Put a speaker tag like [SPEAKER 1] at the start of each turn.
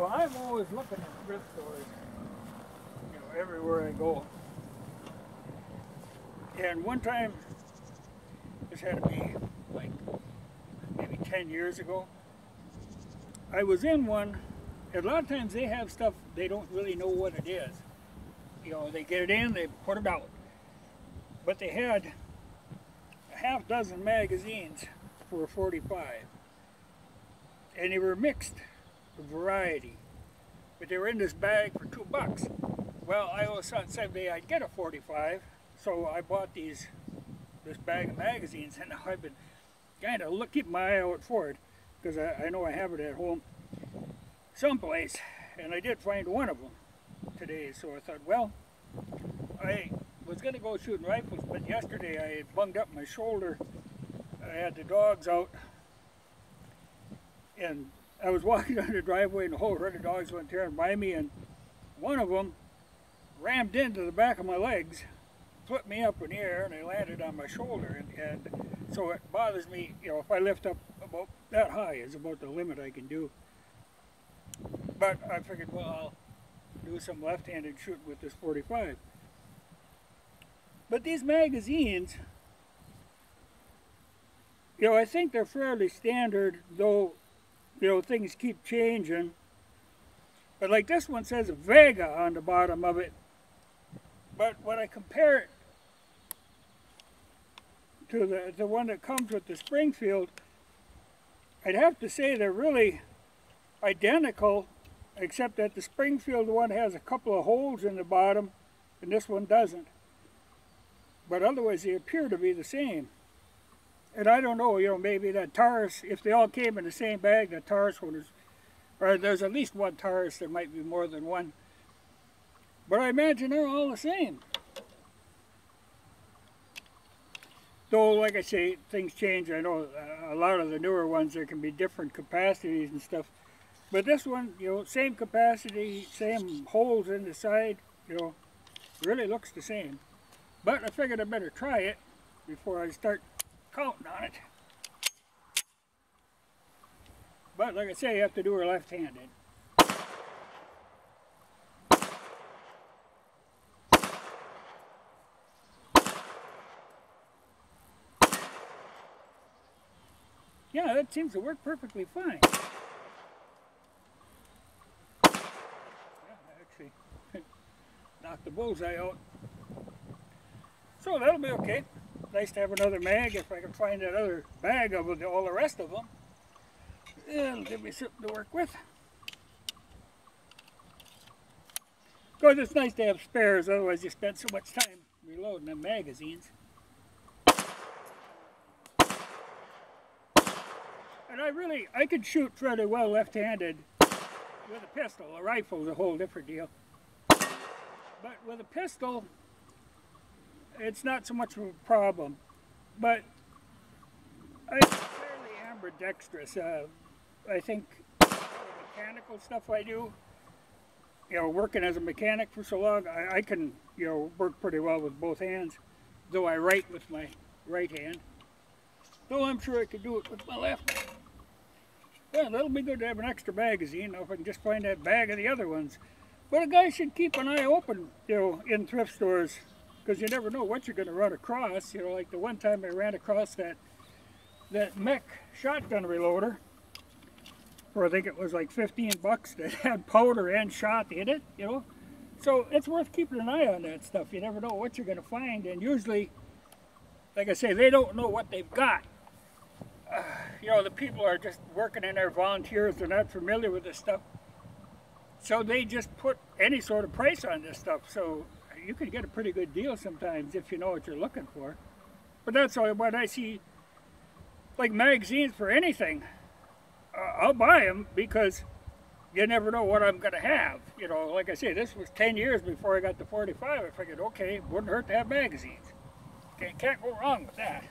[SPEAKER 1] Well, I'm always looking at thrift stores, everywhere I go. And one time, this had to be like maybe 10 years ago, I was in one, and a lot of times they have stuff they don't really know what it is. They get it in, they put it out. But they had a half dozen magazines for $45. And they were mixed variety. But they were in this bag for $2. Well, I always thought someday I'd get a 45, so I bought this bag of magazines, and now I've been kind of keeping my eye out for it, because I know I have it at home someplace, and I did find one of them today. So I thought, well, I was going to go shooting rifles, but yesterday I had bunged up my shoulder. I had the dogs out, and I was walking down the driveway, and the whole herd of dogs went tearing by me, and one of them rammed into the back of my legs, flipped me up in the air, and I landed on my shoulder. And so it bothers me, if I lift up about that high is about the limit I can do. But I figured, well, I'll do some left-handed shooting with this 45. But these magazines, I think they're fairly standard, though, things keep changing. But like this one says Vega on the bottom of it. But when I compare it to the one that comes with the Springfield, I'd have to say they're really identical, except that the Springfield one has a couple of holes in the bottom and this one doesn't. But otherwise they appear to be the same. And I don't know, maybe that Taurus, if they all came in the same bag, the Taurus one is, or there's at least one Taurus, there might be more than one. But I imagine they're all the same. Though, like I say, things change. I know a lot of the newer ones, there can be different capacities and stuff. But this one, same capacity, same holes in the side, really looks the same. But I figured I better try it before I start counting on it. But like I say, you have to do her left-handed. Yeah, that seems to work perfectly fine. Yeah, I actually knocked the bullseye out. So that'll be okay. Nice to have another mag if I can find that other bag of all the rest of them. It'll give me something to work with. Of course, it's nice to have spares, otherwise you spend so much time reloading them magazines. And I could shoot fairly well left-handed with a pistol. A rifle is a whole different deal. But with a pistol, it's not so much of a problem. But I'm fairly ambidextrous. I think the mechanical stuff I do, working as a mechanic for so long, I can, work pretty well with both hands, though I write with my right hand. Though I'm sure I could do it with my left. Well, that'll be good to have an extra magazine, if I can just find that bag of the other ones. But a guy should keep an eye open, in thrift stores, because you never know what you're going to run across. Like the one time I ran across that mech shotgun reloader for I think it was like $15 that had powder and shot in it, So it's worth keeping an eye on that stuff. You never know what you're going to find, and usually, like I say, they don't know what they've got. The people are just working in there, volunteers, they're not familiar with this stuff. So they just put any sort of price on this stuff. So you can get a pretty good deal sometimes if you know what you're looking for. But that's all. When I see like magazines for anything, I'll buy them because you never know what I'm going to have. Like I say, this was 10 years before I got the 45. I figured, okay, wouldn't hurt to have magazines. Okay, can't go wrong with that.